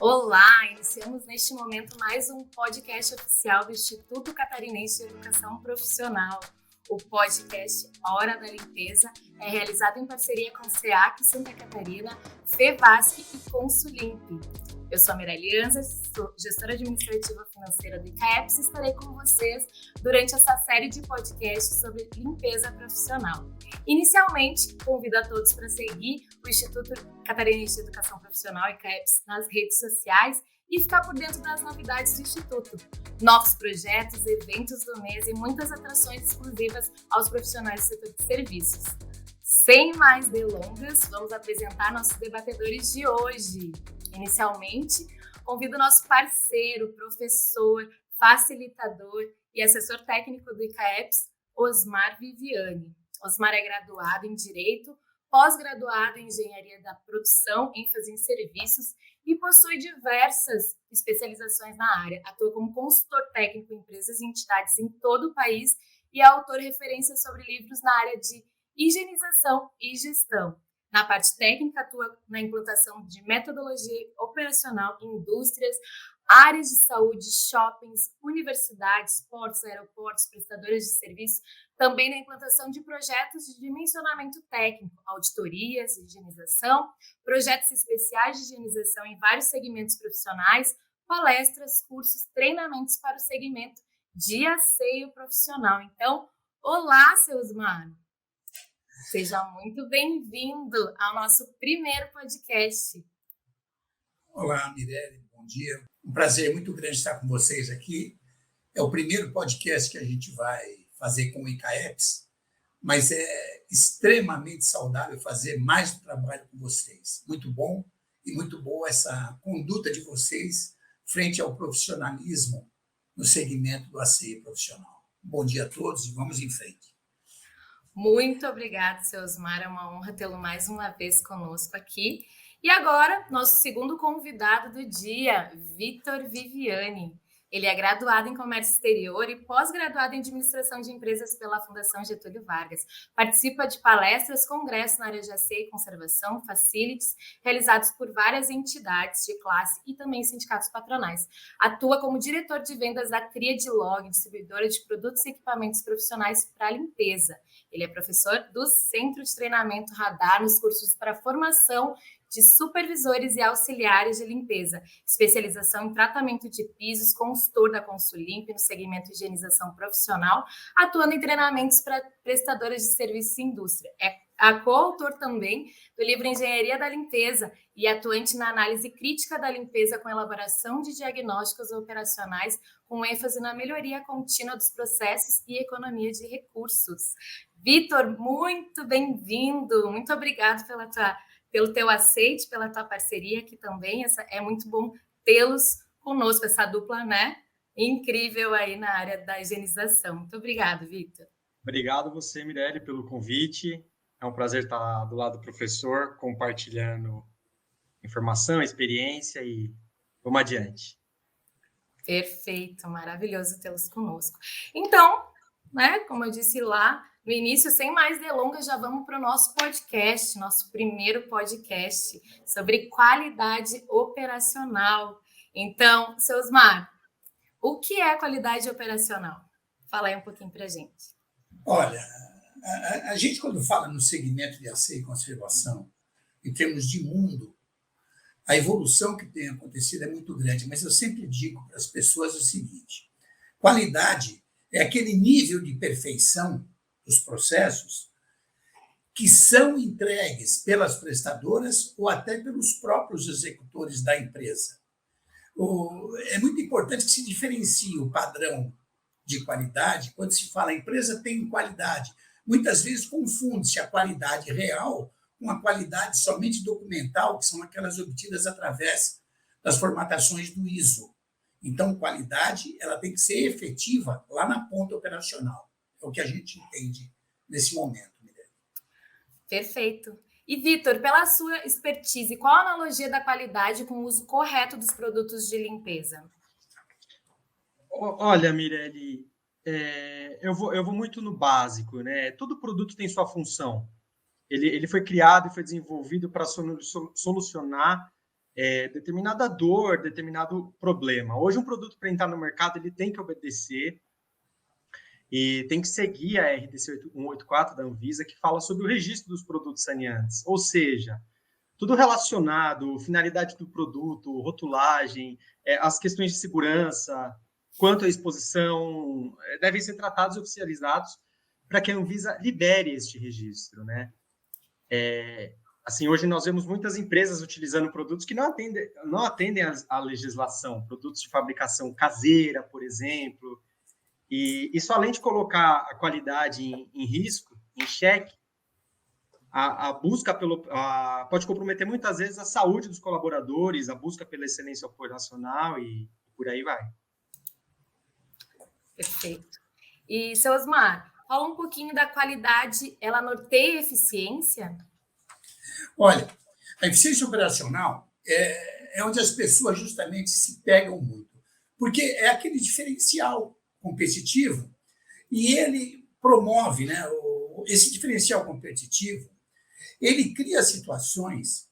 Olá, iniciamos neste momento mais um podcast oficial do Instituto Catarinense de Educação Profissional. O podcast Hora da Limpeza é realizado em parceria com o SEAC Santa Catarina, FEVASC e Consulimp. Eu sou a Mirelle Anzas, sou gestora administrativa financeira do ICAEPS e estarei com vocês durante essa série de podcasts sobre limpeza profissional. Inicialmente, convido a todos para seguir o Instituto Catarinense de Educação Profissional, ICAEPS, nas redes sociais e ficar por dentro das novidades do Instituto. Novos projetos, eventos do mês e muitas atrações exclusivas aos profissionais do setor de serviços. Sem mais delongas, vamos apresentar nossos debatedores de hoje. Inicialmente, convido o nosso parceiro, professor, facilitador e assessor técnico do ICAEPS, Osmar Viviani. Osmar é graduado em Direito, pós-graduado em Engenharia da Produção, ênfase em serviços e possui diversas especializações na área. Atua como consultor técnico em empresas e entidades em todo o país e é autor referência sobre livros na área de higienização e gestão. Na parte técnica, atua na implantação de metodologia operacional em indústrias, áreas de saúde, shoppings, universidades, portos, aeroportos, prestadoras de serviço, também na implantação de projetos de dimensionamento técnico, auditorias, higienização, projetos especiais de higienização em vários segmentos profissionais, palestras, cursos, treinamentos para o segmento de asseio profissional. Então, olá, seu Osmar! Seja muito bem-vindo ao nosso primeiro podcast. Olá, Mirelle, bom dia. Um prazer muito grande estar com vocês aqui. É o primeiro podcast que a gente vai fazer com o ICAEPS, mas é extremamente saudável fazer mais trabalho com vocês. Muito bom e muito boa essa conduta de vocês frente ao profissionalismo no segmento do asseio profissional. Bom dia a todos e vamos em frente. Muito obrigada, seu Osmar. É uma honra tê-lo mais uma vez conosco aqui. E agora, nosso segundo convidado do dia, Vitor Viviani. Ele é graduado em Comércio Exterior e pós-graduado em Administração de Empresas pela Fundação Getúlio Vargas. Participa de palestras, congressos na área de asseio e conservação, facilities, realizados por várias entidades de classe e também sindicatos patronais. Atua como diretor de vendas da Triadlog, distribuidora de produtos e equipamentos profissionais para limpeza. Ele é professor do Centro de Treinamento Radar nos cursos para formação de supervisores e auxiliares de limpeza, especialização em tratamento de pisos, consultor da Consulimp no segmento de higienização profissional, atuando em treinamentos para prestadoras de serviços e indústria. É coautor também do livro Engenharia da Limpeza e atuante na análise crítica da limpeza com elaboração de diagnósticos operacionais com ênfase na melhoria contínua dos processos e economia de recursos. Vitor, muito bem-vindo, muito obrigado pelo teu aceite, pela tua parceria aqui também. É muito bom tê-los conosco, essa dupla, né? Incrível aí na área da higienização. Muito obrigado, Vitor. Obrigado você, Mirelle, pelo convite. É um prazer estar do lado do professor, compartilhando informação, experiência e vamos adiante. Perfeito, maravilhoso tê-los conosco. Então, né, como eu disse lá no início, sem mais delongas, já vamos para o nosso podcast, nosso primeiro podcast sobre qualidade operacional. Então, seu Osmar, o que é qualidade operacional? Fala aí um pouquinho para a gente. Olha, a gente quando fala no segmento de asseio e conservação, em termos de mundo, a evolução que tem acontecido é muito grande, mas eu sempre digo para as pessoas o seguinte: qualidade é aquele nível de perfeição dos processos que são entregues pelas prestadoras ou até pelos próprios executores da empresa. É muito importante que se diferencie o padrão de qualidade. Quando se fala a empresa tem qualidade, muitas vezes confunde-se a qualidade real com a qualidade somente documental, que são aquelas obtidas através das formatações do ISO. Então, qualidade ela tem que ser efetiva lá na ponta operacional. É o que a gente entende nesse momento, Mirelle. Perfeito. E, Vitor, pela sua expertise, qual a analogia da qualidade com o uso correto dos produtos de limpeza? Olha, Mirelle, eu vou muito no básico, né? Todo produto tem sua função. Ele foi criado e foi desenvolvido para solucionar determinada dor, determinado problema. Hoje, um produto para entrar no mercado, ele tem que obedecer e tem que seguir a RDC 184 da Anvisa, que fala sobre o registro dos produtos saneantes. Ou seja, tudo relacionado, finalidade do produto, rotulagem, as questões de segurança, quanto à exposição, devem ser tratados e oficializados para que a Anvisa libere este registro, né? Assim, hoje nós vemos muitas empresas utilizando produtos que não atendem à legislação, produtos de fabricação caseira, por exemplo, e isso, além de colocar a qualidade em risco, em xeque, a busca pode comprometer muitas vezes a saúde dos colaboradores, a busca pela excelência operacional e por aí vai. Perfeito. E, seu Osmar, fala um pouquinho da qualidade, ela norteia a eficiência? Olha, a eficiência operacional é onde as pessoas justamente se pegam muito, porque é aquele diferencial competitivo e ele promove, né, esse diferencial competitivo, ele cria situações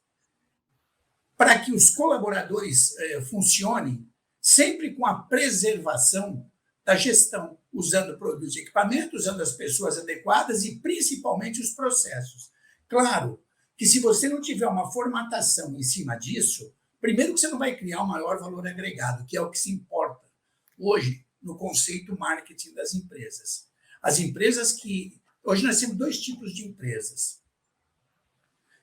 para que os colaboradores funcionem sempre com a preservação da gestão, usando produtos e equipamentos, usando as pessoas adequadas e principalmente os processos. Claro que se você não tiver uma formatação em cima disso, primeiro que você não vai criar um maior valor agregado, que é o que se importa hoje no conceito marketing das empresas. As empresas que... Hoje nós temos dois tipos de empresas.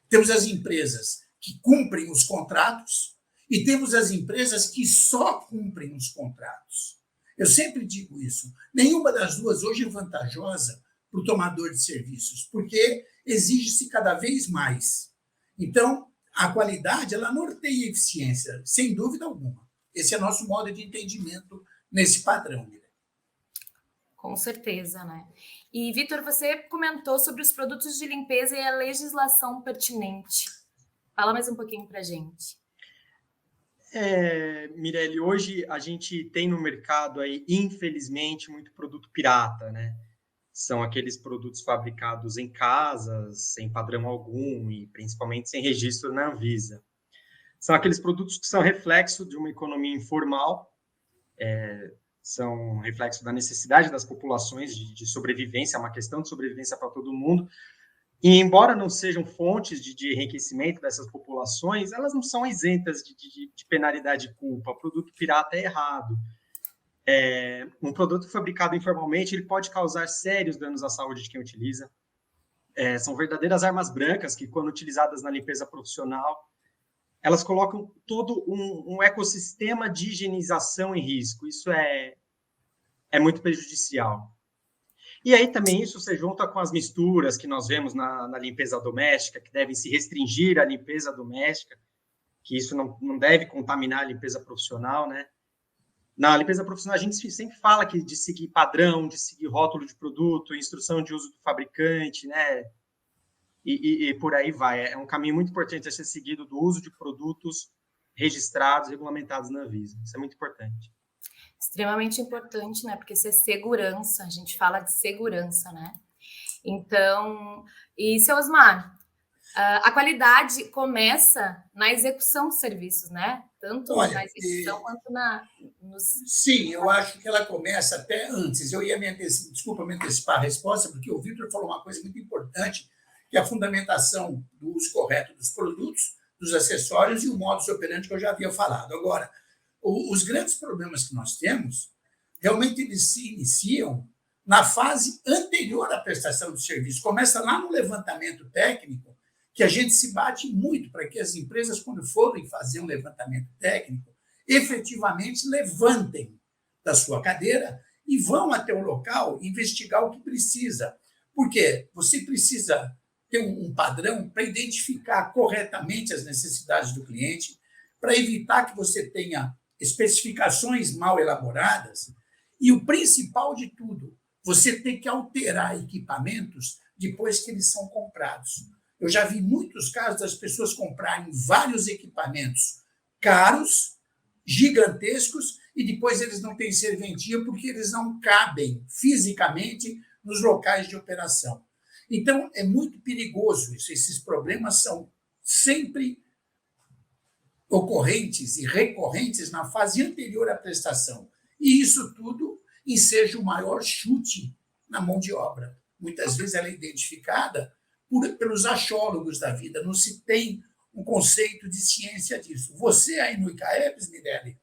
Temos as empresas que cumprem os contratos e temos as empresas que só cumprem os contratos. Eu sempre digo isso. Nenhuma das duas hoje é vantajosa para o tomador de serviços, porque exige-se cada vez mais. Então, a qualidade, ela norteia a eficiência, sem dúvida alguma. Esse é nosso modo de entendimento nesse padrão. Com certeza, né? E, Vitor, você comentou sobre os produtos de limpeza e a legislação pertinente. Fala mais um pouquinho para a gente. Mirelle, hoje a gente tem no mercado aí, infelizmente, muito produto pirata, né? São aqueles produtos fabricados em casas, sem padrão algum e principalmente sem registro na Anvisa. São aqueles produtos que são reflexo de uma economia informal, são reflexo da necessidade das populações de sobrevivência, é uma questão de sobrevivência para todo mundo. E, embora não sejam fontes de enriquecimento dessas populações, elas não são isentas de penalidade e culpa. O produto pirata é errado. Um produto fabricado informalmente, ele pode causar sérios danos à saúde de quem utiliza. São verdadeiras armas brancas que, quando utilizadas na limpeza profissional, elas colocam todo um ecossistema de higienização em risco. Isso é muito prejudicial. E aí também isso se junta com as misturas que nós vemos na limpeza doméstica, que devem se restringir à limpeza doméstica, que isso não deve contaminar a limpeza profissional, né? Na limpeza profissional, a gente sempre fala de seguir padrão, de seguir rótulo de produto, instrução de uso do fabricante, né? E por aí vai. É um caminho muito importante a ser seguido do uso de produtos registrados, regulamentados na Anvisa. Isso é muito importante. Extremamente importante, né? Porque isso é segurança, a gente fala de segurança, né? Então, e seu Osmar, a qualidade começa na execução dos serviços, né? Tanto na execução quanto nos... Sim, eu acho que ela começa até antes. Eu ia me antecipar a resposta, porque o Vitor falou uma coisa muito importante, que é a fundamentação do uso correto dos produtos, dos acessórios e o modus operandi que eu já havia falado. Agora, os grandes problemas que nós temos, realmente eles se iniciam na fase anterior à prestação do serviço. Começa lá no levantamento técnico, que a gente se bate muito para que as empresas, quando forem fazer um levantamento técnico, efetivamente levantem da sua cadeira e vão até o local investigar o que precisa. Por quê? Você precisa ter um padrão para identificar corretamente as necessidades do cliente, para evitar que você tenha especificações mal elaboradas e, o principal de tudo, você tem que alterar equipamentos depois que eles são comprados. Eu já vi muitos casos das pessoas comprarem vários equipamentos caros, gigantescos, e depois eles não têm serventia porque eles não cabem fisicamente nos locais de operação. Então, é muito perigoso isso. Esses problemas são sempre ocorrentes e recorrentes na fase anterior à prestação. E isso tudo enseja o maior chute na mão de obra. Muitas vezes ela é identificada pelos achólogos da vida, não se tem um conceito de ciência disso. Você aí no ICAEPS, Mirelle,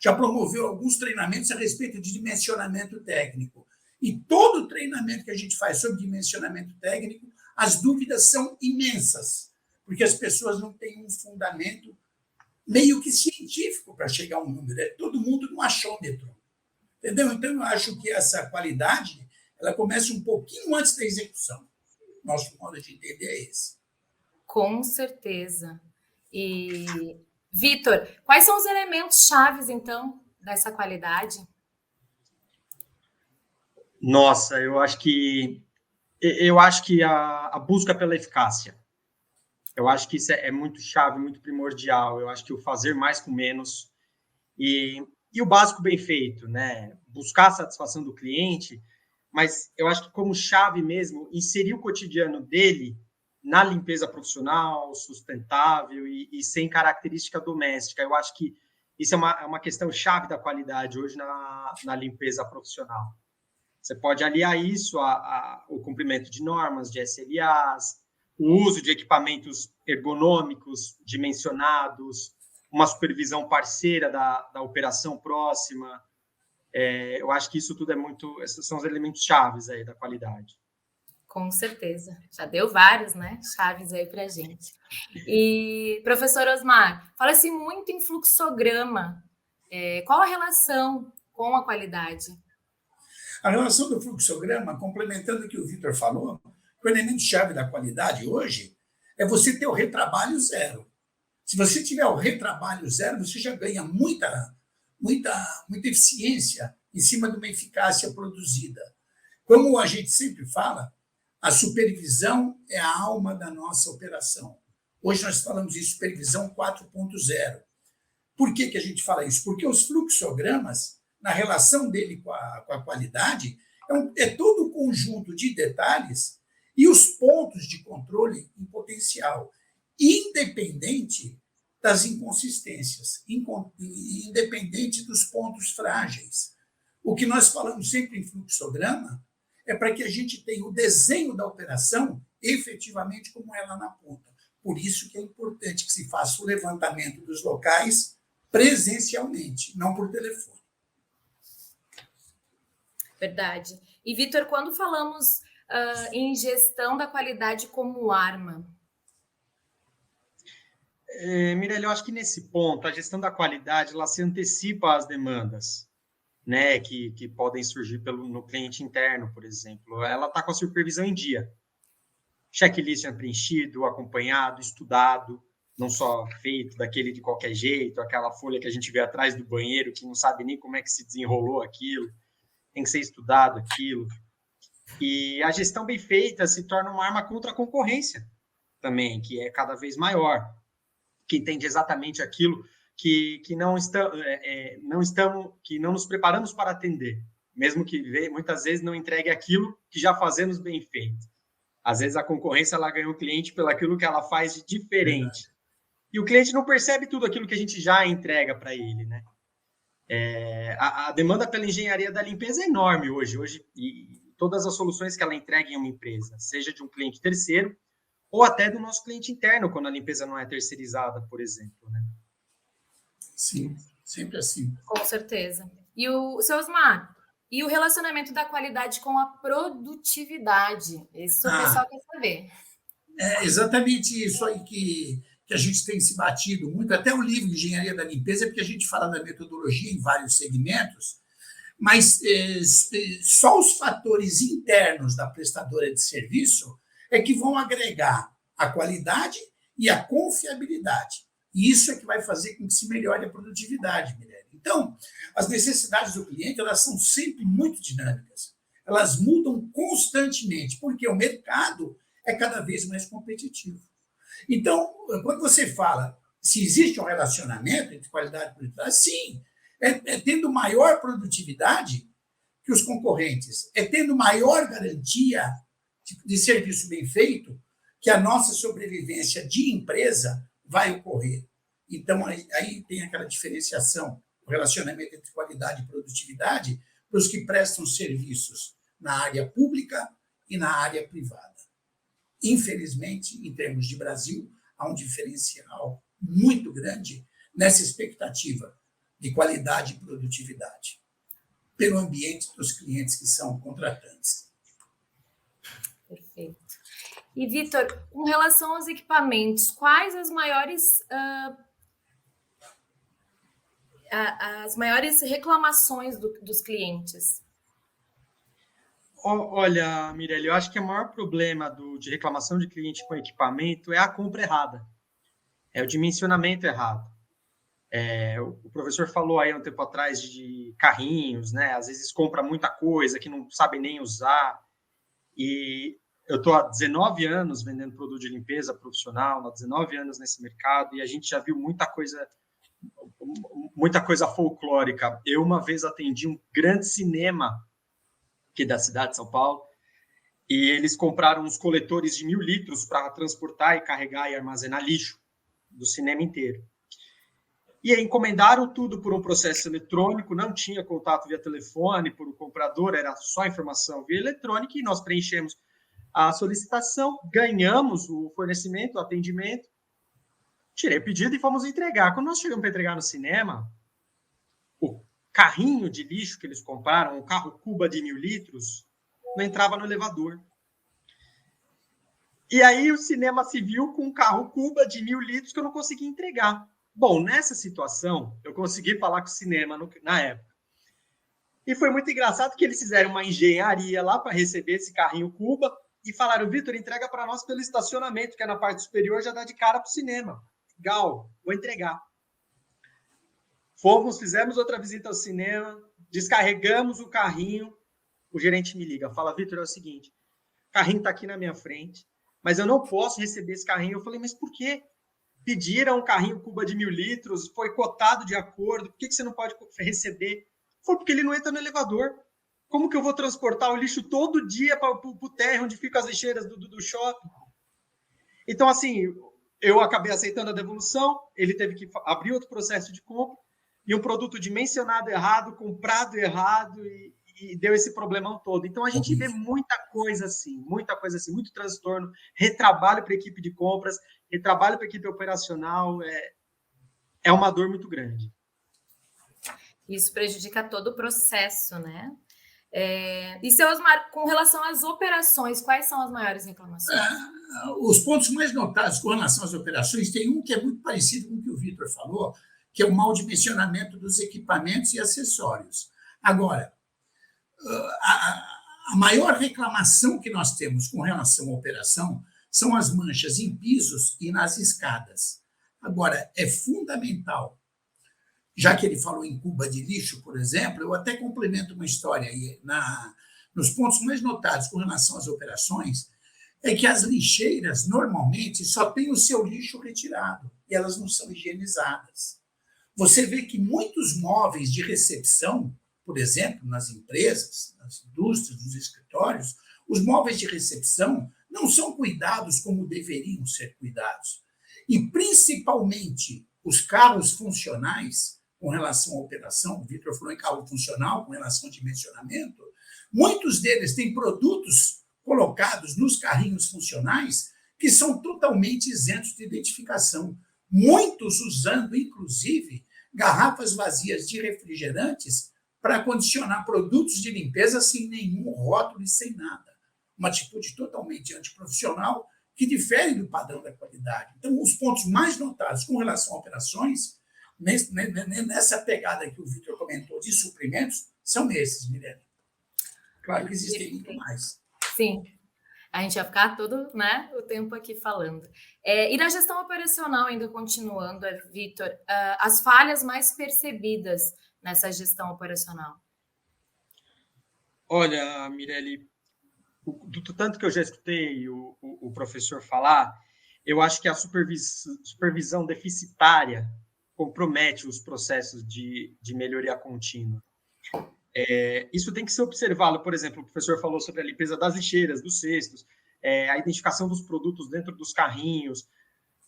já promoveu alguns treinamentos a respeito de dimensionamento técnico. E todo treinamento que a gente faz sobre dimensionamento técnico, as dúvidas são imensas, porque as pessoas não têm um fundamento meio que científico para chegar a um número. É todo mundo no achômetro. Entendeu? Então, eu acho que essa qualidade ela começa um pouquinho antes da execução. Nosso modo de entender é esse. Com certeza. E, Vitor, quais são os elementos chaves, então, dessa qualidade? Nossa, eu acho que a busca pela eficácia. Eu acho que isso é muito chave, muito primordial. Eu acho que o fazer mais com menos e o básico bem feito, né? Buscar a satisfação do cliente, mas eu acho que como chave mesmo, inserir o cotidiano dele na limpeza profissional, sustentável e sem característica doméstica. Eu acho que isso é uma questão chave da qualidade hoje na limpeza profissional. Você pode aliar isso ao cumprimento de normas, de SLAs, o uso de equipamentos ergonômicos dimensionados, uma supervisão parceira da operação próxima. Eu acho que isso tudo esses são os elementos chaves aí da qualidade. Com certeza. Já deu vários, né? Chaves aí para a gente. E, professor Osmar, fala-se muito em fluxograma. Qual a relação com a qualidade? A relação do fluxograma, complementando o que o Vitor falou, o elemento-chave da qualidade hoje é você ter o retrabalho zero. Se você tiver o retrabalho zero, você já ganha muita eficiência em cima de uma eficácia produzida. Como a gente sempre fala, a supervisão é a alma da nossa operação. Hoje nós falamos de supervisão 4.0. Por que a gente fala isso? Porque os fluxogramas, na relação dele com a qualidade, é todo um conjunto de detalhes e os pontos de controle em potencial, independente das inconsistências, independente dos pontos frágeis. O que nós falamos sempre em fluxograma é para que a gente tenha o desenho da operação efetivamente como ela na ponta. Por isso que é importante que se faça o levantamento dos locais presencialmente, não por telefone. Verdade. E, Vitor, quando falamos em gestão da qualidade como arma? Mirelle, eu acho que nesse ponto, a gestão da qualidade ela se antecipa às demandas, né, que podem surgir no cliente interno, por exemplo. Ela está com a supervisão em dia. Checklist preenchido, acompanhado, estudado, não só feito daquele de qualquer jeito, aquela folha que a gente vê atrás do banheiro, que não sabe nem como é que se desenrolou aquilo. Tem que ser estudado aquilo. E a gestão bem feita se torna uma arma contra a concorrência também, que é cada vez maior, que entende exatamente aquilo que não nos preparamos para atender, mesmo que muitas vezes não entregue aquilo que já fazemos bem feito. Às vezes a concorrência ela ganha o cliente pelo aquilo que ela faz de diferente. E o cliente não percebe tudo aquilo que a gente já entrega para ele, né? A demanda pela engenharia da limpeza é enorme hoje, e todas as soluções que ela entrega em uma empresa, seja de um cliente terceiro ou até do nosso cliente interno, quando a limpeza não é terceirizada, por exemplo, né? Sim, sempre assim. Com certeza. E seu Osmar, e o relacionamento da qualidade com a produtividade? Isso o pessoal quer saber. É exatamente isso aí que a gente tem se batido muito, até o livro Engenharia da Limpeza, porque a gente fala da metodologia em vários segmentos, mas só os fatores internos da prestadora de serviço é que vão agregar a qualidade e a confiabilidade. E isso é que vai fazer com que se melhore a produtividade, Mirelle. Então, as necessidades do cliente elas são sempre muito dinâmicas. Elas mudam constantemente, porque o mercado é cada vez mais competitivo. Então, quando você fala se existe um relacionamento entre qualidade e produtividade, sim, é tendo maior produtividade que os concorrentes, é tendo maior garantia de serviço bem feito que a nossa sobrevivência de empresa vai ocorrer. Então, aí tem aquela diferenciação, o relacionamento entre qualidade e produtividade para os que prestam serviços na área pública e na área privada. Infelizmente, em termos de Brasil, há um diferencial muito grande nessa expectativa de qualidade e produtividade, pelo ambiente dos clientes que são contratantes. Perfeito. E, Vitor, com relação aos equipamentos, quais as maiores reclamações dos clientes? Olha, Mirelle, eu acho que o maior problema de reclamação de cliente com equipamento é a compra errada, é o dimensionamento errado. O professor falou aí um tempo atrás de carrinhos, né? Às vezes compra muita coisa que não sabe nem usar. E eu estou há 19 anos vendendo produto de limpeza profissional, há 19 anos nesse mercado, e a gente já viu muita coisa folclórica. Eu uma vez atendi um grande cinema aqui da cidade de São Paulo, e eles compraram uns coletores de 1.000 litros para transportar e carregar e armazenar lixo do cinema inteiro. E aí encomendaram tudo por um processo eletrônico, não tinha contato via telefone por o comprador, era só informação via eletrônica, e nós preenchemos a solicitação, ganhamos o fornecimento, o atendimento, tirei o pedido e fomos entregar. Quando nós chegamos para entregar no cinema, o carrinho de lixo que eles compraram, o carro Cuba de 1.000 litros, não entrava no elevador. E aí o cinema se viu com um carro Cuba de 1.000 litros que eu não conseguia entregar. Bom, nessa situação, eu consegui falar com o cinema na época. E foi muito engraçado que eles fizeram uma engenharia lá para receber esse carrinho Cuba e falaram, Vitor, entrega para nós pelo estacionamento, que é na parte superior, já dá de cara para o cinema. Legal, vou entregar. Fizemos outra visita ao cinema, descarregamos o carrinho, o gerente me liga, fala, Vitor, é o seguinte, o carrinho está aqui na minha frente, mas eu não posso receber esse carrinho. Eu falei, mas por quê? Pediram um carrinho Cuba de 1.000 litros, foi cotado de acordo, por que você não pode receber? Foi porque ele não entra no elevador. Como que eu vou transportar o lixo todo dia para o térreo, onde ficam as lixeiras do shopping? Então, assim, eu acabei aceitando a devolução, ele teve que abrir outro processo de compra, e um produto dimensionado errado, comprado errado, e deu esse problemão todo. Então, a gente vê muita coisa assim, muito transtorno, retrabalho para a equipe de compras, retrabalho para a equipe operacional, é uma dor muito grande. Isso prejudica todo o processo, né? Com relação às operações, quais são as maiores reclamações? Os pontos mais notados com relação às operações, tem um que é muito parecido com o que o Vitor falou, que é o mau dimensionamento dos equipamentos e acessórios. Agora, a maior reclamação que nós temos com relação à operação são as manchas em pisos e nas escadas. Agora, é fundamental, já que ele falou em cuba de lixo, por exemplo, eu até complemento uma história aí. Nos pontos mais notados com relação às operações, é que as lixeiras, normalmente, só têm o seu lixo retirado, e elas não são higienizadas. Você vê que muitos móveis de recepção, por exemplo, nas empresas, nas indústrias, nos escritórios, os móveis de recepção não são cuidados como deveriam ser cuidados. E, principalmente, os carros funcionais, com relação à operação, o Vitor falou em carro funcional, com relação ao dimensionamento, muitos deles têm produtos colocados nos carrinhos funcionais que são totalmente isentos de identificação. Muitos usando, inclusive, garrafas vazias de refrigerantes para condicionar produtos de limpeza sem nenhum rótulo e sem nada. Uma atitude totalmente antiprofissional que difere do padrão da qualidade. Então, os pontos mais notados com relação a operações, nessa pegada que o Vitor comentou de suprimentos, são esses, Mirelle. Claro que existem muito mais. Sim. A gente vai ficar todo, o tempo aqui falando. E na gestão operacional, ainda continuando, Vitor, as falhas mais percebidas nessa gestão operacional? Olha, Mirelle, do tanto que eu já escutei o professor falar, eu acho que a supervisão deficitária compromete os processos de melhoria contínua. Isso tem que ser observado. Por exemplo, o professor falou sobre a limpeza das lixeiras, dos cestos, a identificação dos produtos dentro dos carrinhos.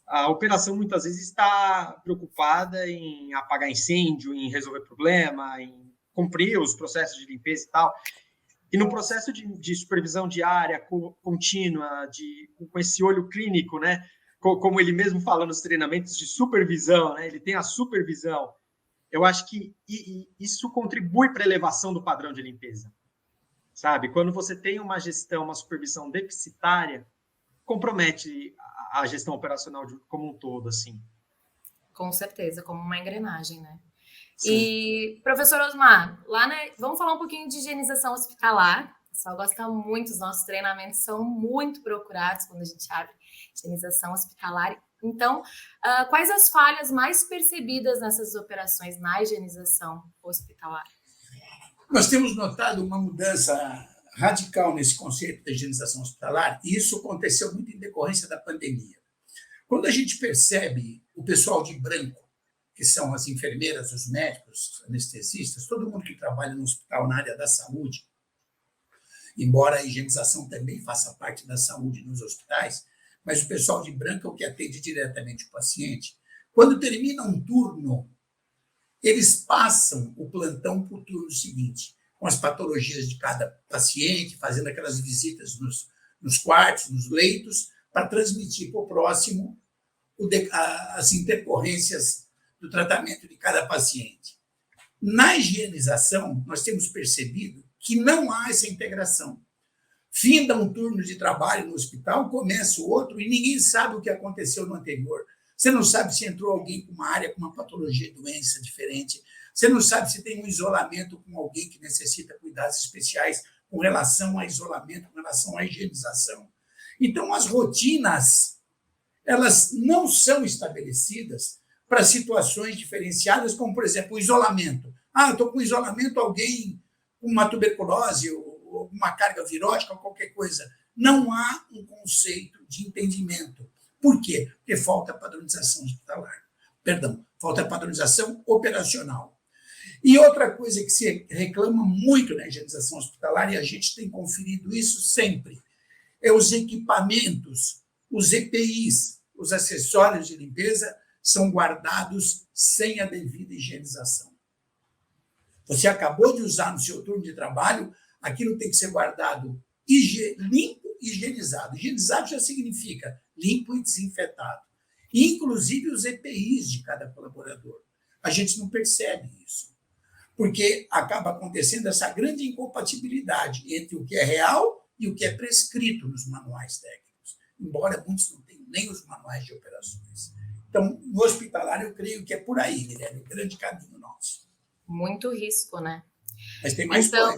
a operação muitas vezes está preocupada em apagar incêndio, em resolver problema, em cumprir os processos de limpeza e tal. E no processo de supervisão diária, contínua, com esse olho clínico, né? Como ele mesmo fala nos treinamentos de supervisão, né? Ele tem a supervisão. Eu acho que isso contribui para a elevação do padrão de limpeza, sabe? Quando você tem uma gestão, uma supervisão deficitária, compromete a gestão operacional como um todo, assim. Com certeza, como uma engrenagem, né? Sim. E, professor Osmar, vamos falar um pouquinho de higienização hospitalar. O pessoal gosta muito, os nossos treinamentos são muito procurados quando a gente abre higienização hospitalar. Então, quais as falhas mais percebidas nessas operações na higienização hospitalar? Nós temos notado uma mudança radical nesse conceito da higienização hospitalar, e isso aconteceu muito em decorrência da pandemia. Quando a gente percebe o pessoal de branco, que são as enfermeiras, os médicos, os anestesistas, todo mundo que trabalha no hospital na área da saúde, embora a higienização também faça parte da saúde nos hospitais, mas o pessoal de branco é o que atende diretamente o paciente. Quando termina um turno, eles passam o plantão para o turno seguinte, com as patologias de cada paciente, fazendo aquelas visitas nos quartos, nos leitos, para transmitir para o próximo as intercorrências do tratamento de cada paciente. Na higienização, nós temos percebido que não há essa integração. Finda um turno de trabalho no hospital, começa o outro e ninguém sabe o que aconteceu no anterior. Você não sabe se entrou alguém com uma área com uma patologia, doença diferente. Você não sabe se tem um isolamento com alguém que necessita cuidados especiais com relação a isolamento, com relação à higienização. Então, as rotinas, elas não são estabelecidas para situações diferenciadas, como, por exemplo, o isolamento. Eu estou com isolamento, alguém com uma tuberculose ou uma carga virótica ou qualquer coisa. Não há um conceito de entendimento. Por quê? Porque falta padronização hospitalar. Falta padronização operacional. E outra coisa que se reclama muito na higienização hospitalar, e a gente tem conferido isso sempre, é os equipamentos, os EPIs, os acessórios de limpeza, são guardados sem a devida higienização. Você acabou de usar no seu turno de trabalho, aquilo tem que ser guardado limpo e higienizado. Higienizado já significa limpo e desinfetado. Inclusive os EPIs de cada colaborador. A gente não percebe isso, porque acaba acontecendo essa grande incompatibilidade entre o que é real e o que é prescrito nos manuais técnicos, embora muitos não tenham nem os manuais de operações. Então, no hospitalar, eu creio que é por aí, Guilherme, o grande caminho nosso. Muito risco, né? Mas tem mais coisa.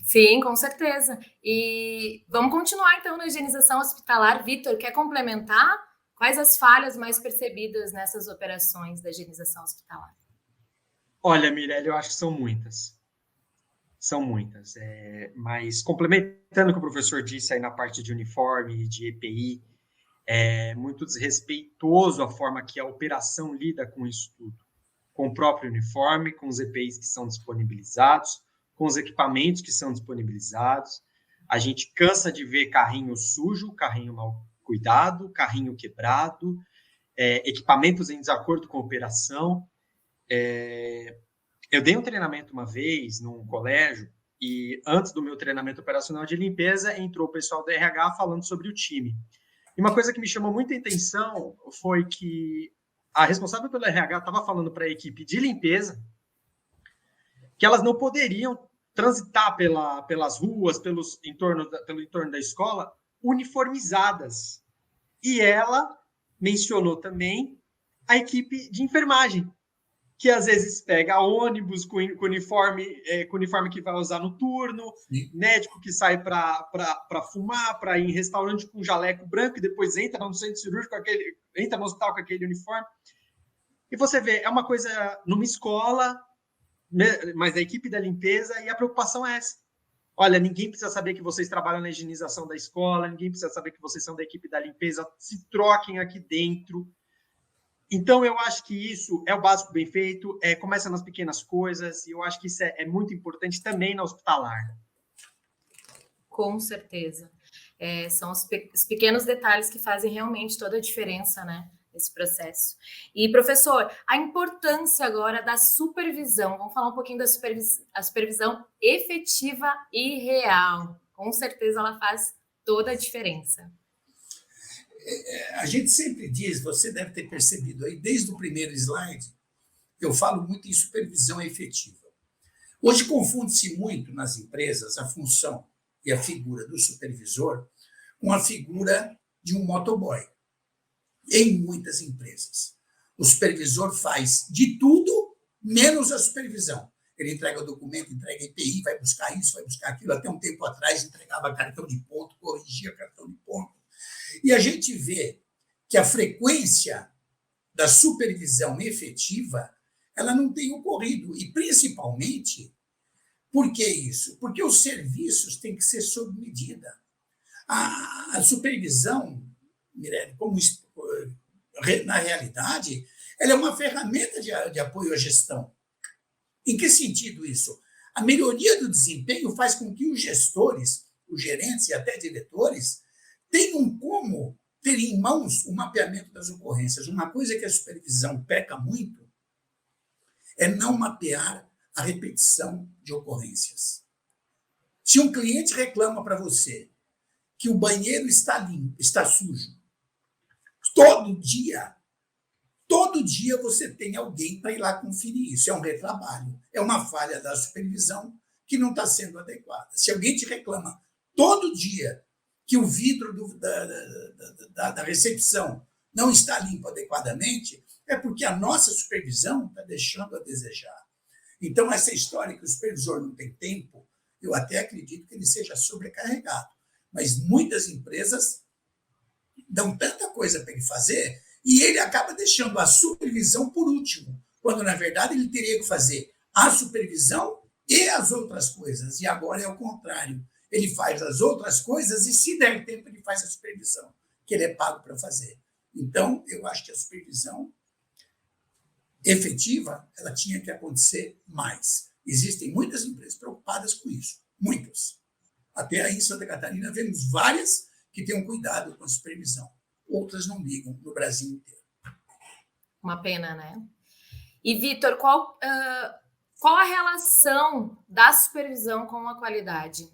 Sim, com certeza. E vamos continuar, então, na higienização hospitalar. Vitor, quer complementar? Quais as falhas mais percebidas nessas operações da higienização hospitalar? Olha, Mirelle, eu acho que são muitas. São muitas. Mas, complementando o que o professor disse aí na parte de uniforme, de EPI, é muito desrespeitoso a forma que a operação lida com isso tudo. Com o próprio uniforme, com os EPIs que são disponibilizados, com os equipamentos que são disponibilizados. A gente cansa de ver carrinho sujo, carrinho mal cuidado, carrinho quebrado, equipamentos em desacordo com a operação. Eu dei um treinamento uma vez num colégio e antes do meu treinamento operacional de limpeza entrou o pessoal da RH falando sobre o time. E uma coisa que me chamou muita atenção foi que a responsável pelo RH estava falando para a equipe de limpeza que elas não poderiam transitar pelas ruas, pelo entorno da escola, uniformizadas. E ela mencionou também a equipe de enfermagem, que às vezes pega ônibus com uniforme que vai usar no turno, sim, médico que sai para fumar, para ir em restaurante com jaleco branco e depois entra no centro cirúrgico, entra no hospital com aquele uniforme. E você vê, é uma coisa numa escola, mas a equipe da limpeza, e a preocupação é essa. Olha, ninguém precisa saber que vocês trabalham na higienização da escola, ninguém precisa saber que vocês são da equipe da limpeza, se troquem aqui dentro. Então, eu acho que isso é o básico bem feito, começa nas pequenas coisas, e eu acho que isso é muito importante também na hospitalar. Com certeza. São os pequenos detalhes que fazem realmente toda a diferença, né? esse processo. E, professor, a importância agora da supervisão. Vamos falar um pouquinho da supervisão efetiva e real. Com certeza ela faz toda a diferença. A gente sempre diz, você deve ter percebido aí, desde o primeiro slide, eu falo muito em supervisão efetiva. Hoje confunde-se muito nas empresas a função e a figura do supervisor com a figura de um motoboy. Em muitas empresas, o supervisor faz de tudo menos a supervisão. Ele entrega o documento, entrega a EPI, vai buscar isso, vai buscar aquilo. Até um tempo atrás entregava cartão de ponto, corrigia cartão de ponto. E a gente vê que a frequência da supervisão efetiva ela não tem ocorrido. E, principalmente, por que isso? Porque os serviços têm que ser sob medida. A supervisão, Mirelle, como na realidade, ela é uma ferramenta de apoio à gestão. Em que sentido isso? A melhoria do desempenho faz com que os gestores, os gerentes e até diretores tenham como ter em mãos o mapeamento das ocorrências. Uma coisa que a supervisão peca muito é não mapear a repetição de ocorrências. Se um cliente reclama para você que o banheiro está limpo, está sujo, todo dia você tem alguém para ir lá conferir isso. É um retrabalho, é uma falha da supervisão que não está sendo adequada. Se alguém te reclama todo dia que o vidro da recepção não está limpo adequadamente, é porque a nossa supervisão está deixando a desejar. Então, essa história que o supervisor não tem tempo, eu até acredito que ele seja sobrecarregado. Mas muitas empresas dão tanta coisa para ele fazer e ele acaba deixando a supervisão por último, quando, na verdade, ele teria que fazer a supervisão e as outras coisas. E agora é o contrário. Ele faz as outras coisas e, se der tempo, ele faz a supervisão, que ele é pago para fazer. Então, eu acho que a supervisão efetiva, ela tinha que acontecer mais. Existem muitas empresas preocupadas com isso, muitas. Até aí em Santa Catarina vemos várias que têm um cuidado com a supervisão. Outras não ligam no Brasil inteiro. Uma pena, né? E, Vitor, qual a relação da supervisão com a qualidade?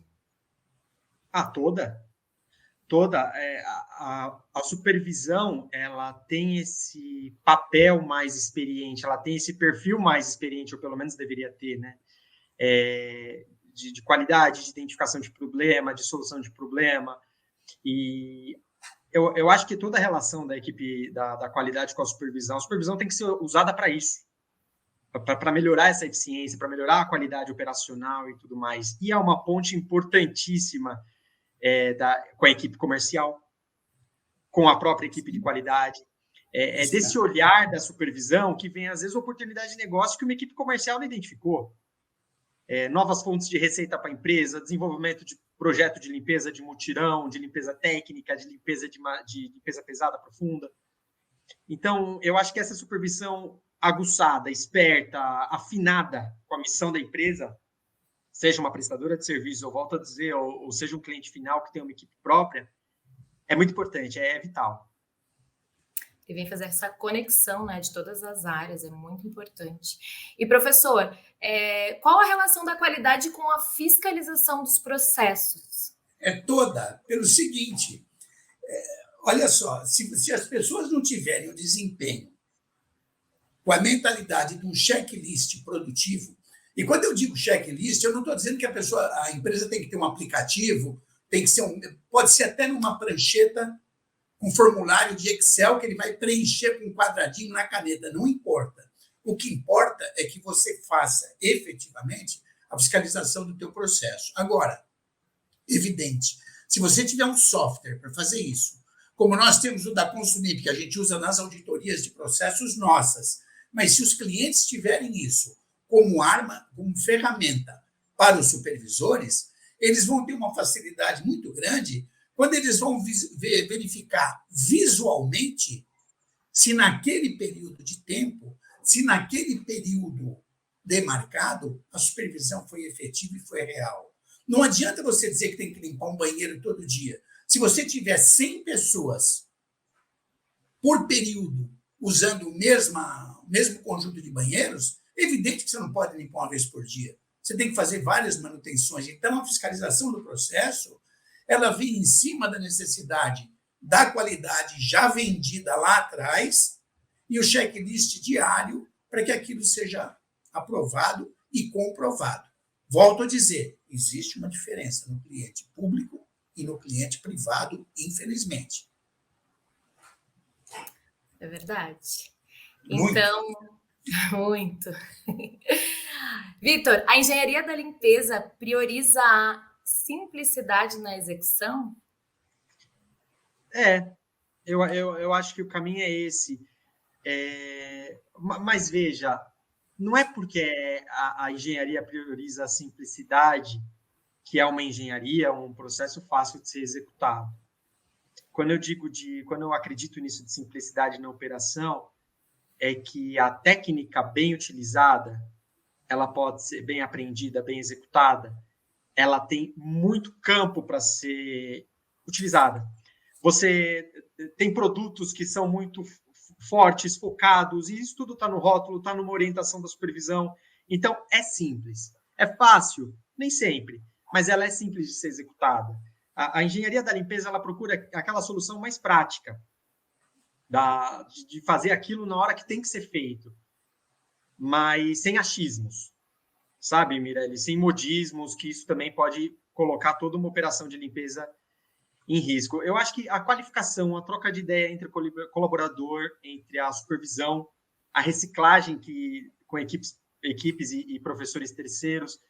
Toda. A supervisão, ela tem esse papel mais experiente, ela tem esse perfil mais experiente, ou pelo menos deveria ter, né? De qualidade, de identificação de problema, de solução de problema. E eu acho que toda a relação da equipe da qualidade com a supervisão tem que ser usada para isso, para melhorar essa eficiência, para melhorar a qualidade operacional e tudo mais. E é uma ponte importantíssima com a equipe comercial, com a própria equipe de qualidade. É desse olhar da supervisão que vem, às vezes, oportunidade de negócio que uma equipe comercial não identificou. Novas fontes de receita para a empresa, desenvolvimento de projeto de limpeza de mutirão, de limpeza técnica, de limpeza pesada profunda. Então, eu acho que essa supervisão aguçada, esperta, afinada com a missão da empresa, seja uma prestadora de serviço, eu volto a dizer, ou seja um cliente final que tem uma equipe própria, é muito importante, é vital. E vem fazer essa conexão, né, de todas as áreas, é muito importante. E, professor, qual a relação da qualidade com a fiscalização dos processos? É toda, pelo seguinte, olha só, se as pessoas não tiverem o desempenho com a mentalidade de um checklist produtivo, e quando eu digo checklist, eu não estou dizendo que a empresa tem que ter um aplicativo, tem que ser pode ser até numa prancheta, um formulário de Excel que ele vai preencher com um quadradinho na caneta, não importa. O que importa é que você faça efetivamente a fiscalização do teu processo. Agora, evidente, se você tiver um software para fazer isso, como nós temos o da Consumip, que a gente usa nas auditorias de processos nossas, mas se os clientes tiverem isso como arma, como ferramenta para os supervisores, eles vão ter uma facilidade muito grande quando eles vão verificar visualmente se naquele período de tempo, se naquele período demarcado, a supervisão foi efetiva e foi real. Não adianta você dizer que tem que limpar um banheiro todo dia. Se você tiver 100 pessoas por período usando o mesmo conjunto de banheiros, é evidente que você não pode limpar uma vez por dia. Você tem que fazer várias manutenções. Então, a fiscalização do processo, ela vem em cima da necessidade da qualidade já vendida lá atrás e o checklist diário para que aquilo seja aprovado e comprovado. Volto a dizer, existe uma diferença no cliente público e no cliente privado, infelizmente. É verdade. Muito. Então, muito. Vitor, a engenharia da limpeza prioriza a simplicidade na execução? Eu acho que o caminho é esse. Mas veja, não é porque a engenharia prioriza a simplicidade que é uma engenharia, um processo fácil de ser executado. Quando eu acredito nisso de simplicidade na operação, é que a técnica bem utilizada, ela pode ser bem aprendida, bem executada, ela tem muito campo para ser utilizada. Você tem produtos que são muito fortes, focados, e isso tudo está no rótulo, está numa orientação da supervisão. Então, é simples. É fácil? Nem sempre, mas ela é simples de ser executada. A engenharia da limpeza, ela procura aquela solução mais prática, de fazer aquilo na hora que tem que ser feito, mas sem achismos, sabe, Mirelle? Sem modismos, que isso também pode colocar toda uma operação de limpeza em risco. Eu acho que a qualificação, a troca de ideia entre colaborador, entre a supervisão, a reciclagem com equipes e professores terceiros,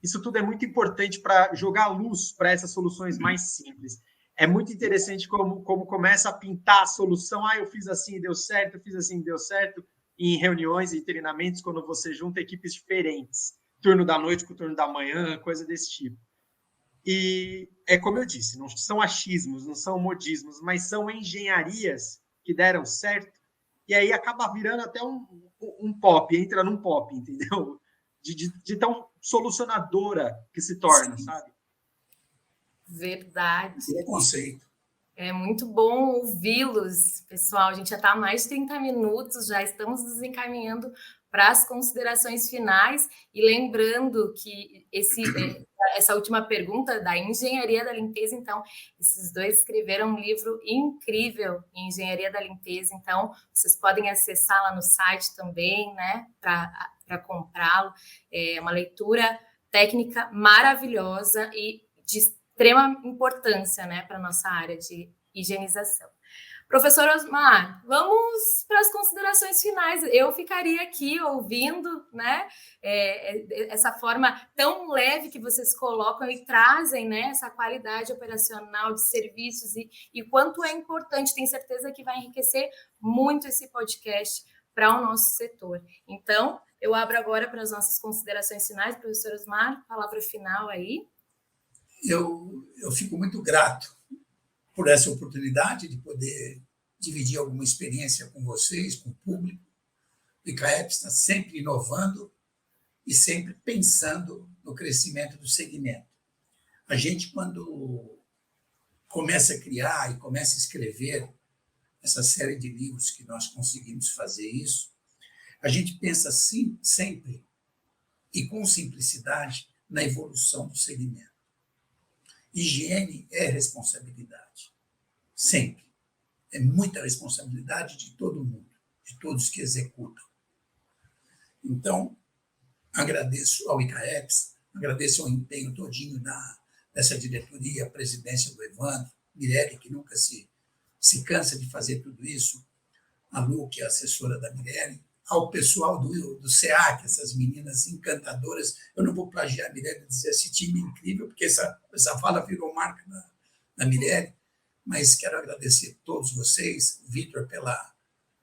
isso tudo é muito importante para jogar luz para essas soluções mais simples. É muito interessante como começa a pintar a solução. Eu fiz assim e deu certo, eu fiz assim e deu certo. Em reuniões e treinamentos, quando você junta equipes diferentes, turno da noite com turno da manhã, coisa desse tipo. E é como eu disse, não são achismos, não são modismos, mas são engenharias que deram certo, e aí acaba virando até um pop, entra num pop, entendeu? De tão solucionadora que se torna, Sim. Sabe? Verdade. É conceito. É muito bom ouvi-los, pessoal. A gente já está há mais de 30 minutos, já estamos nos encaminhando para as considerações finais. E lembrando que essa última pergunta da engenharia da limpeza, então, esses dois escreveram um livro incrível em engenharia da limpeza. Então, vocês podem acessar lá no site também, né, para comprá-lo. É uma leitura técnica maravilhosa e de extrema importância, né, para a nossa área de higienização. Professor Osmar, vamos para as considerações finais. Eu ficaria aqui ouvindo, né, essa forma tão leve que vocês colocam e trazem, né, essa qualidade operacional de serviços e quanto é importante. Tenho certeza que vai enriquecer muito esse podcast para o nosso setor. Então, eu abro agora para as nossas considerações finais. Professor Osmar, palavra final aí. Eu fico muito grato por essa oportunidade de poder dividir alguma experiência com vocês, com o público. O ICAEP está sempre inovando e sempre pensando no crescimento do segmento. A gente, quando começa a criar e começa a escrever essa série de livros que nós conseguimos fazer isso, a gente pensa assim, sempre e com simplicidade na evolução do segmento. Higiene é responsabilidade, sempre. É muita responsabilidade de todo mundo, de todos que executam. Então, agradeço ao ICAEPS, agradeço ao empenho todinho dessa diretoria, a presidência do Evandro, Mirelle, que nunca se cansa de fazer tudo isso, a Lu, que é a assessora da Mirelle, ao pessoal do SEAC, essas meninas encantadoras. Eu não vou plagiar a Mirelle e dizer esse time incrível, porque essa fala virou marca da Mirelle, mas quero agradecer a todos vocês, o Vitor pela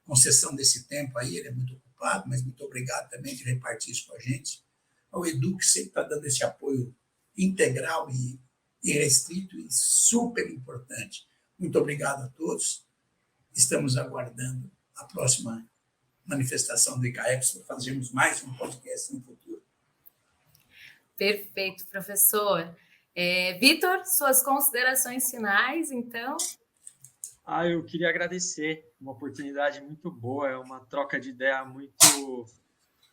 concessão desse tempo aí, ele é muito ocupado, mas muito obrigado também de repartir isso com a gente. Ao Edu, que sempre está dando esse apoio integral e restrito e super importante. Muito obrigado a todos. Estamos aguardando a próxima manifestação do ICAEPS para fazermos mais um podcast no futuro. Perfeito, professor. Vitor, suas considerações finais, então? Eu queria agradecer, uma oportunidade muito boa, é uma troca de ideia muito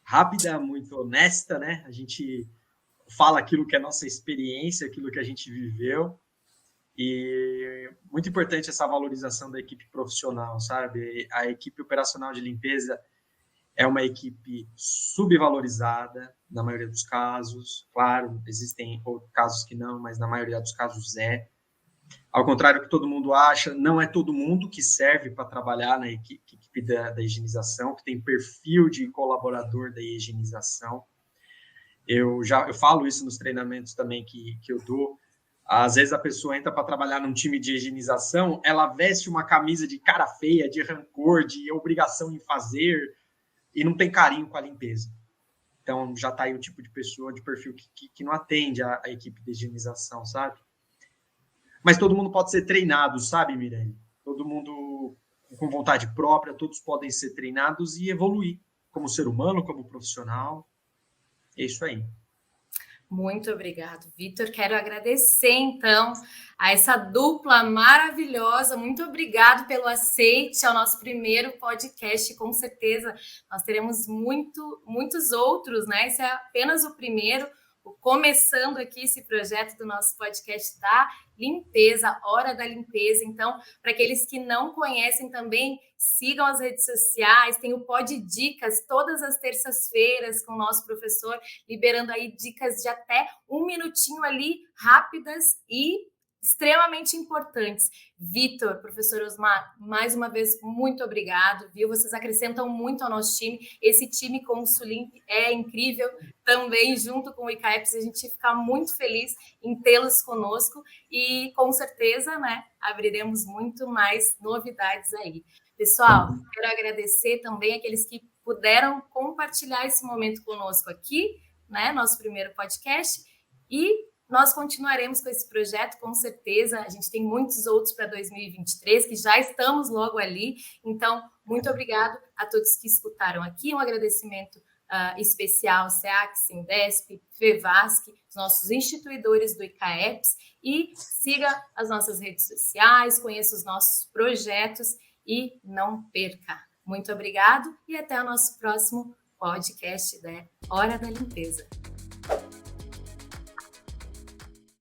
rápida, muito honesta, né? A gente fala aquilo que é nossa experiência, aquilo que a gente viveu, e muito importante essa valorização da equipe profissional, sabe? A equipe operacional de limpeza é uma equipe subvalorizada, na maioria dos casos, claro, existem casos que não, mas na maioria dos casos é. Ao contrário do que todo mundo acha, não é todo mundo que serve para trabalhar na equipe da higienização, que tem perfil de colaborador da higienização. Eu falo isso nos treinamentos também que eu dou. Às vezes a pessoa entra para trabalhar num time de higienização, ela veste uma camisa de cara feia, de rancor, de obrigação em fazer, e não tem carinho com a limpeza. Então já está aí um tipo de pessoa, de perfil que não atende a equipe de higienização, sabe? Mas todo mundo pode ser treinado, sabe, Mirelle? Todo mundo com vontade própria, todos podem ser treinados e evoluir como ser humano, como profissional. É isso aí. Muito obrigado, Vitor. Quero agradecer, então, a essa dupla maravilhosa. Muito obrigado pelo aceite ao nosso primeiro podcast. Com certeza, nós teremos muitos outros, né? Esse é apenas o primeiro. Começando aqui esse projeto do nosso podcast da limpeza, Hora da Limpeza. Então, para aqueles que não conhecem também, sigam as redes sociais, tem o Pod Dicas todas as terças-feiras com o nosso professor, liberando aí dicas de até 1 minutinho ali, rápidas e extremamente importantes. Vitor, professor Osmar, mais uma vez, muito obrigado, viu? Vocês acrescentam muito ao nosso time. Esse time com o Sulimp é incrível também, junto com o ICAEPS, a gente fica muito feliz em tê-los conosco e, com certeza, né, abriremos muito mais novidades aí. Pessoal, quero agradecer também aqueles que puderam compartilhar esse momento conosco aqui, né, nosso primeiro podcast, e nós continuaremos com esse projeto, com certeza. A gente tem muitos outros para 2023, que já estamos logo ali. Então, muito obrigado a todos que escutaram aqui. Um agradecimento especial, SEAC, Sindesp, FEVASC, os nossos instituidores do ICAEPS. E siga as nossas redes sociais, conheça os nossos projetos e não perca. Muito obrigado e até o nosso próximo podcast da Hora da Limpeza.